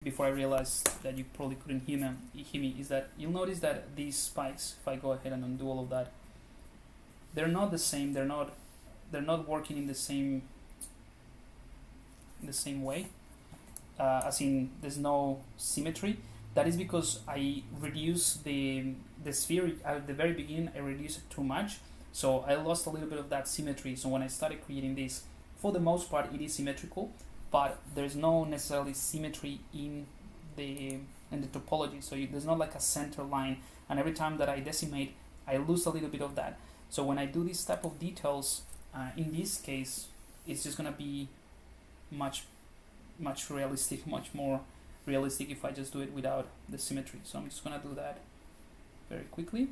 before I realized that you probably couldn't hear me, is that you'll notice that these spikes, if I go ahead and undo all of that, they're not the same. They're not working in the same way. As in, there's no symmetry. That is because I reduced the sphere at the very beginning. I reduced it too much, so I lost a little bit of that symmetry. So when I started creating this, for the most part, it is symmetrical, but there's no necessarily symmetry in the topology. So there's not like a center line, and every time that I decimate, I lose a little bit of that. So when I do this type of details, in this case, it's just gonna be much realistic, much more realistic if I just do it without the symmetry. So I'm just gonna do that very quickly.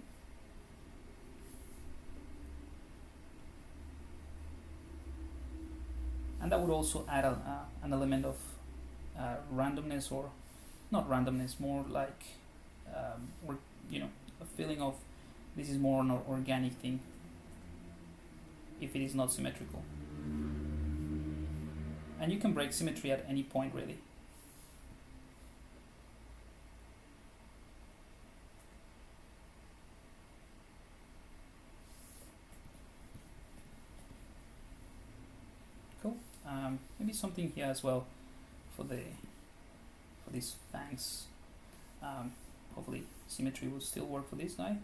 And that would also add an element of randomness, or not randomness, more like or a feeling of this is more an organic thing if it is not symmetrical. And you can break symmetry at any point, really. Cool. Maybe something here as well for these fangs. Hopefully symmetry will still work for this guy.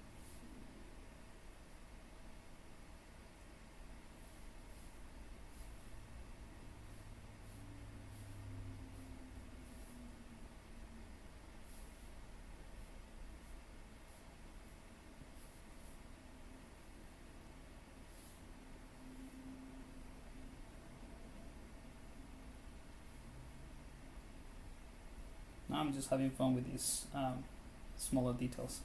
I'm just having fun with these smaller details.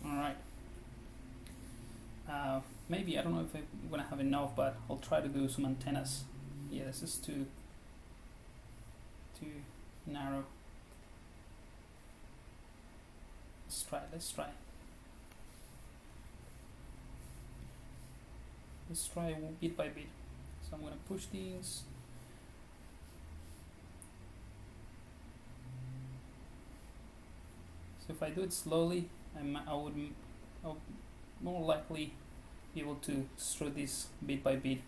All right. Maybe, I don't know if I'm gonna have enough, but I'll try to do some antennas. Yeah, this is too narrow. Let's try bit by bit. So I'm going to push these. So if I do it slowly, I would more likely be able to extrude this bit by bit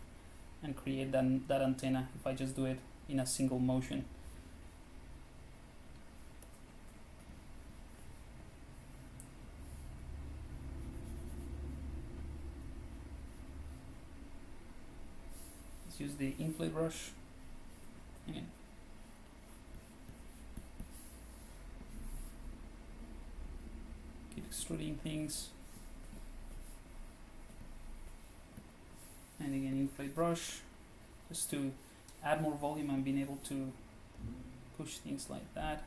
and create that antenna if I just do it in a single motion. Use the inflate brush again. Keep extruding things, and again inflate brush, just to add more volume and being able to push things like that.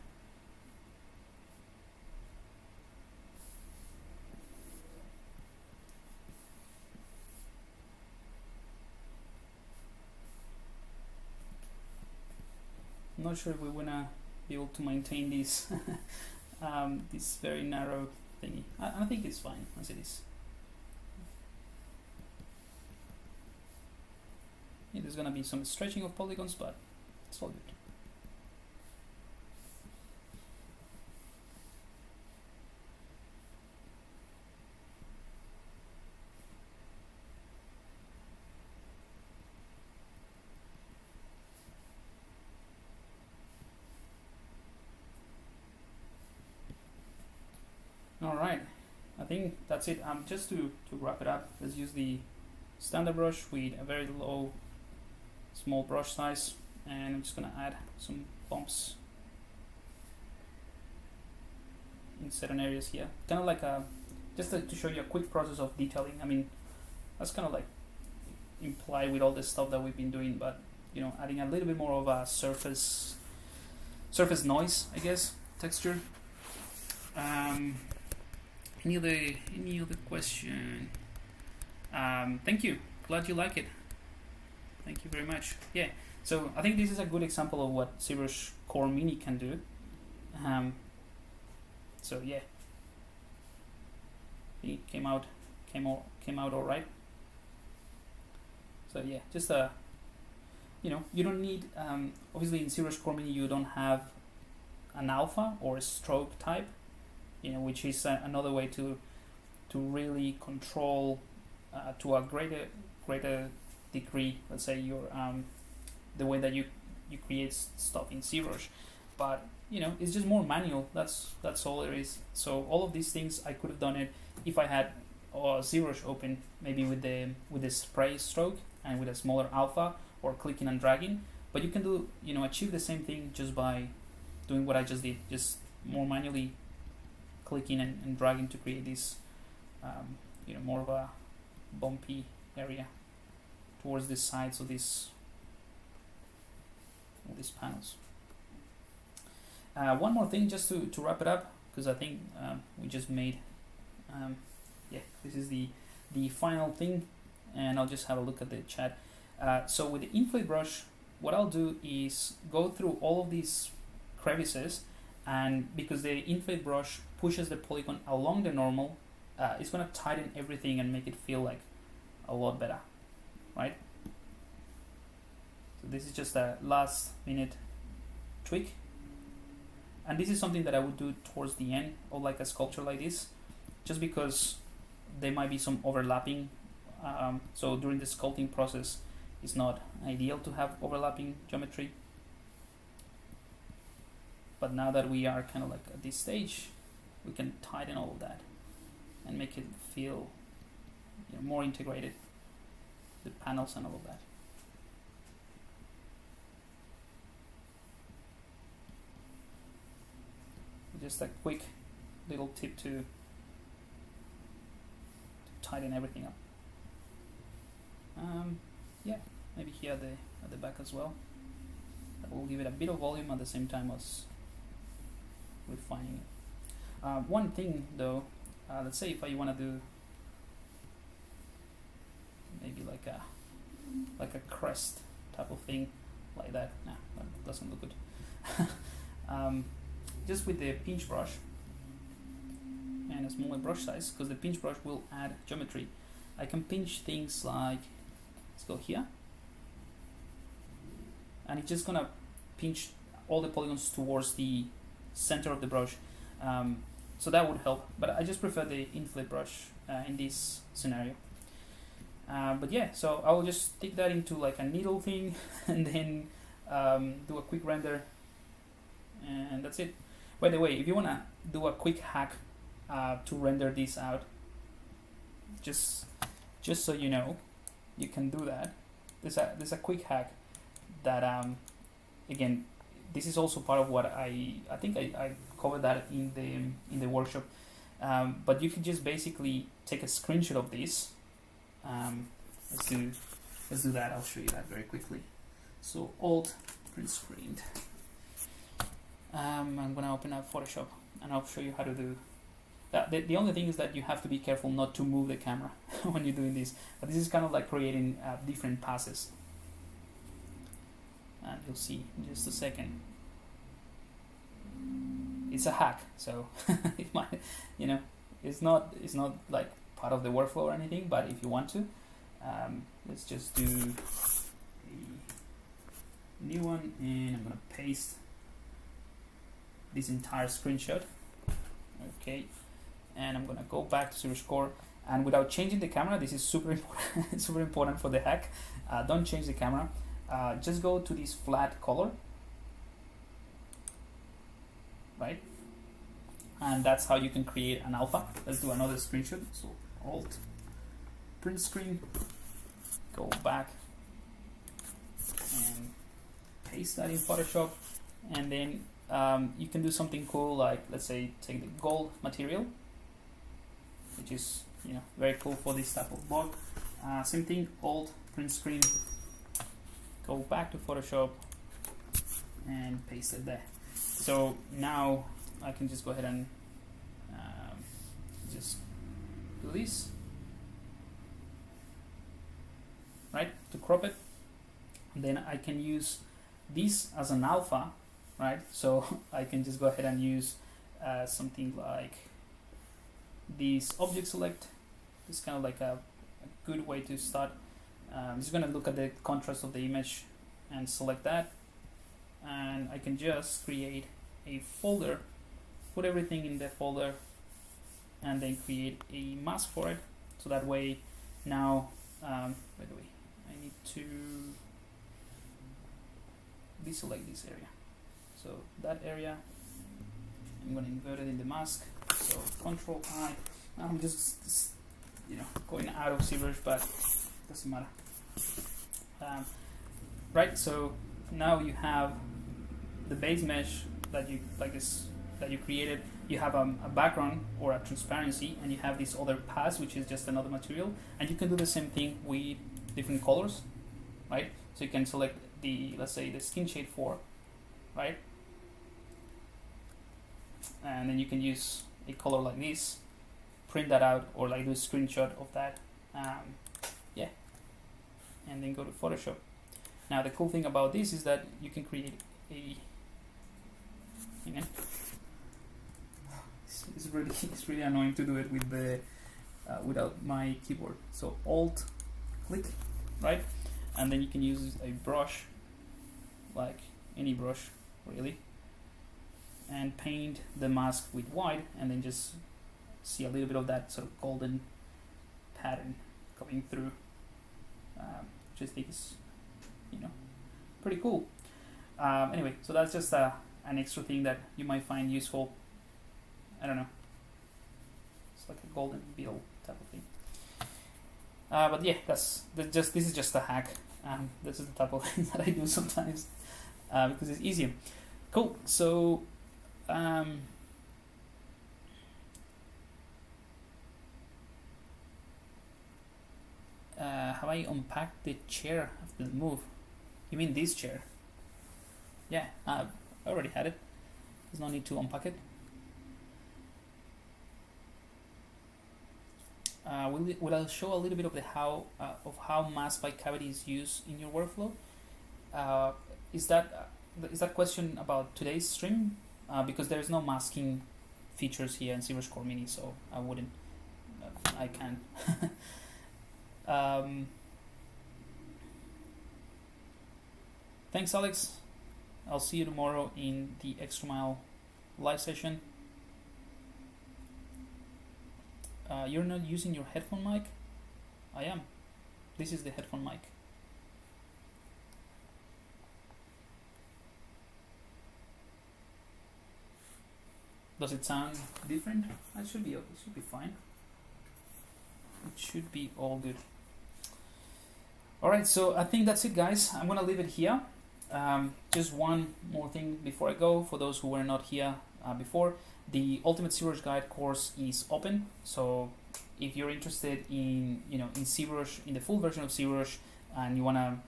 I'm not sure if we're gonna be able to maintain this this very narrow thingy. I think it's fine as it is. Yeah, there's gonna be some stretching of polygons, but it's all good. Alright, I think that's it. Just to wrap it up, let's use the standard brush with a very low, small brush size, and I'm just gonna add some bumps in certain areas here. Kind of like just to show you a quick process of detailing. I mean, that's kind of like implied with all this stuff that we've been doing, but adding a little bit more of a surface noise, I guess, texture. Any other question? Thank you. Glad you like it. Thank you very much. Yeah. So I think this is a good example of what ZBrushCoreMini can do. So yeah, it came out all right. So yeah, just you don't need obviously in ZBrushCoreMini you don't have an alpha or a stroke type, which is another way to really control to a greater degree, let's say, your the way that you create stuff in ZBrush. But it's just more manual. That's all there is. So all of these things I could have done it if I had ZBrush open, maybe with the spray stroke and with a smaller alpha, or clicking and dragging. But you can do achieve the same thing just by doing what I just did, just more manually clicking and dragging to create this more of a bumpy area towards the sides of these panels. One more thing just to wrap it up, because I think we just made this is the final thing, and I'll just have a look at the chat. So with the inflate brush, what I'll do is go through all of these crevices, and because the inflate brush pushes the polygon along the normal, it's going to tighten everything and make it feel like a lot better, right? So this is just a last minute tweak, and this is something that I would do towards the end of like a sculpture like this, just because there might be some overlapping. So during the sculpting process, it's not ideal to have overlapping geometry. But now that we are kind of like at this stage, we can tighten all of that and make it feel more integrated, the panels and all of that. Just a quick little tip to tighten everything up. Maybe here at the back as well. That will give it a bit of volume at the same time as refining it. One thing though, let's say if I want to do maybe like a crest type of thing like that. Nah, that doesn't look good. Just with the pinch brush and a smaller brush size, because the pinch brush will add geometry, I can pinch things like, let's go here, and it's just gonna pinch all the polygons towards the center of the brush, so that would help, but I just prefer the inflate brush in this scenario. But yeah, so I will just stick that into like a needle thing and then do a quick render, and that's it. By the way, if you want to do a quick hack to render this out, just so you know, you can do that. There's a quick hack that again, this is also part of what I think I covered that in the workshop. But you can just basically take a screenshot of this. Let's do that. I'll show you that very quickly. So Alt print screened. I'm gonna open up Photoshop and I'll show you how to do that. The only thing is that you have to be careful not to move the camera when you're doing this. But this is kind of like creating different passes, and you'll see in just a second. It's a hack, so it might, it's not like part of the workflow or anything. But if you want to, let's just do a new one, and I'm gonna paste this entire screenshot. Okay, and I'm gonna go back to ZBrushCore, and without changing the camera, this is super important. Super important for the hack. Don't change the camera. Just go to this flat color, right? And that's how you can create an alpha. Let's do another screenshot. So Alt print screen, go back and paste that in Photoshop, and then you can do something cool, like let's say take the gold material, which is very cool for this type of block. Same thing, Alt print screen, go back to Photoshop and paste it there. So now I can just go ahead and just do this, right, to crop it. then I can use this as an alpha, right? So I can just go ahead and use something like this object select. It's kind of like a good way to start. I'm just going to look at the contrast of the image and select that, and I can just create a folder, put everything in the folder, and then create a mask for it. So that way now, by the way, I need to deselect this area. So that area, I'm going to invert it in the mask. So Control I. I'm just going out of ZBrush, but doesn't matter. Right. So now you have the base mesh that you that you created. You have a background or a transparency, and you have this other pass, which is just another material. And you can do the same thing with different colors, right? So you can select let's say the skin shade 4, right? And then you can use a color like this, print that out, or like do a screenshot of that, yeah, and then go to Photoshop. Now the cool thing about this is that you can create a, it's really annoying to do it with the without my keyboard. So Alt click, right, and then you can use a brush, like any brush really, and paint the mask with white, and then just see a little bit of that sort of golden pattern coming through, which I think is pretty cool. Anyway, so that's just an extra thing that you might find useful. I don't know, it's like a golden beetle type of thing. But yeah, this is just a hack. This is the type of thing that I do sometimes because it's easier. Cool. So have I unpacked the chair after the move? You mean this chair? Yeah, I already had it. There's no need to unpack it. Will I show a little bit of the how mask by cavity is used in your workflow? Is that question about today's stream? Because there is no masking features here in ZBrushCoreMini, so I wouldn't. I can't. Thanks, Alex. I'll see you tomorrow in the Extra Mile live session. You're not using your headphone mic? I am. This is the headphone mic. Does it sound different? It should be fine. It should be all good. Alright, so I think that's it, guys. I'm gonna leave it here. Just one more thing before I go. For those who were not here before, the Ultimate ZBrush Guide course is open. So if you're interested in in ZBrush, in the full version of ZBrush, and you wanna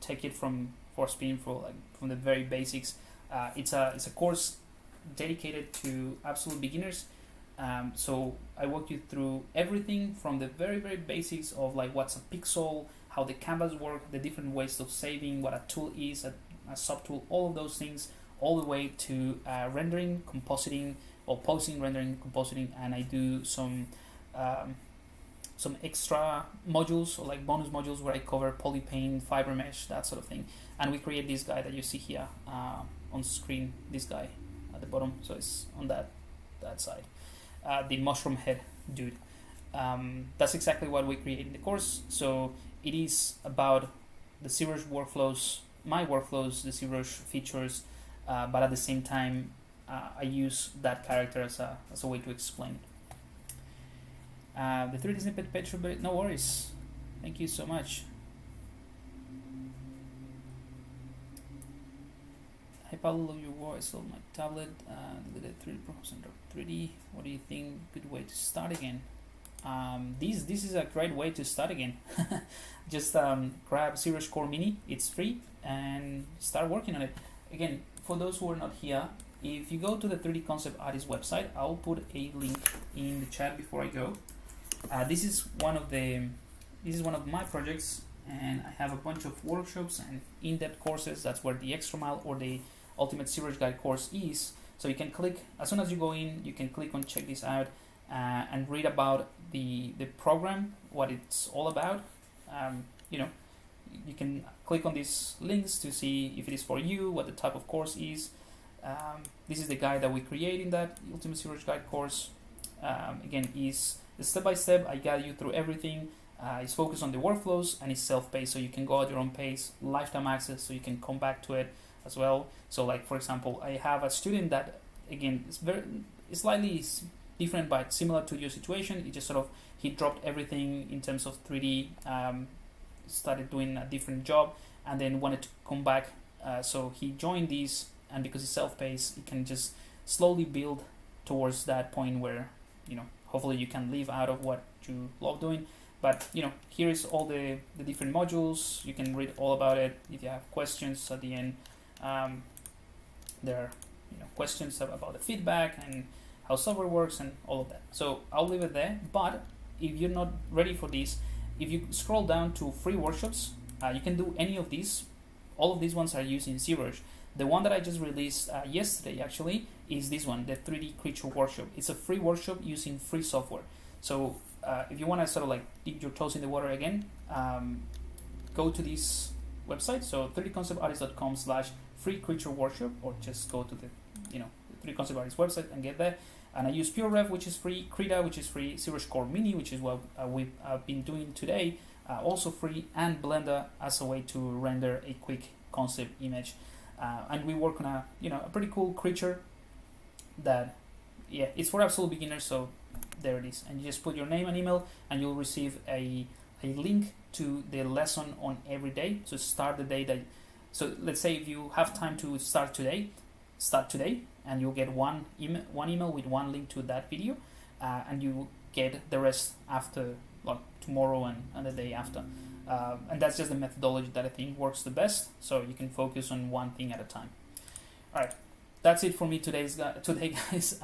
take it from the very basics, it's a course dedicated to absolute beginners. So I walk you through everything from the very basics of like what's a pixel, how the canvas work, the different ways of saving, what a tool is, a subtool, all of those things, all the way to rendering, compositing, or posing, rendering, compositing, and I do some extra modules or like bonus modules where I cover polypaint, fiber mesh, that sort of thing. And we create this guy that you see here on screen, this guy at the bottom, so it's on that side. The mushroom head dude. That's exactly what we create in the course. So it is about the ZBrush workflows, my workflows, the ZBrush features, but at the same time, I use that character as a way to explain it. The 3D snippet page, no worries. Thank you so much. Hi Pablo, love your voice on my tablet. Deleted 3D Proposal 3D. What do you think? Good way to start again. This is a great way to start again. Just grab ZBrushCoreMini. It's free and start working on it. Again, for those who are not here, if you go to the 3D Concept Artist website, I'll put a link in the chat before I go. This is one of my projects, and I have a bunch of workshops and in-depth courses. That's where the extra mile or the ultimate ZBrush guide course is. So you can click, as soon as you go in, you can click on check this out and read about the program, what it's all about. You know, you can click on these links to see if it is for you, what the type of course is. This is the guide that we create in that ultimate ZBrush guide course. Again, is step by step. I guide you through everything. It's focused on the workflows and it's self-paced, so you can go at your own pace, lifetime access, so you can come back to it as well. So like, for example, I have a student that, again, it's slightly different but similar to your situation. He just sort of, he dropped everything in terms of 3D, started doing a different job, and then wanted to come back. So he joined these, and because it's self-paced, he can just slowly build towards that point where, you know, hopefully you can live out of what you love doing. But, you know, here is all the different modules. You can read all about it. If you have questions at the end, there are, you know, questions about the feedback and how software works and all of that. So I'll leave it there. But if you're not ready for this, if you scroll down to free workshops, you can do any of these. All of these ones are used in ZBrush. The one that I just released yesterday actually is this one, the 3D creature workshop. It's a free workshop using free software. So if you want to sort of like dip your toes in the water again, go to this website. So 3dconceptartist.com/free creature workshop, or just go to the, you know, the 3D Concept Artist website and get there. And I use PureRef, which is free, Krita, which is free, ZBrushCoreMini, which is what we've been doing today, also free, and Blender as a way to render a quick concept image. And we work on a, you know, a pretty cool creature that, yeah, it's for absolute beginners. So there it is, and you just put your name and email, and you'll receive a link to the lesson on every day. So start the day that. So let's say if you have time to start today, and you'll get one email with one link to that video, and you get the rest after, like tomorrow and the day after. And that's just the methodology that I think works the best, so you can focus on one thing at a time. All right, that's it for me today, guys.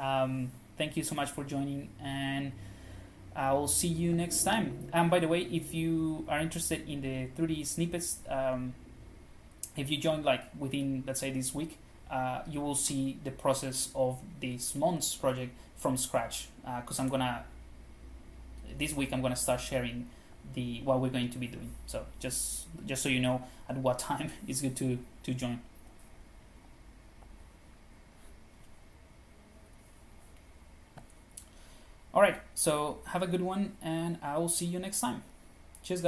Thank you so much for joining, and I will see you next time. And by the way, if you are interested in the 3D snippets, if you join like within, let's say, this week, you will see the process of this month's project from scratch, because this week I'm gonna start sharing what we're going to be doing. So just so you know at what time it's good to join. All right, so have a good one, and I will see you next time. Cheers, guys.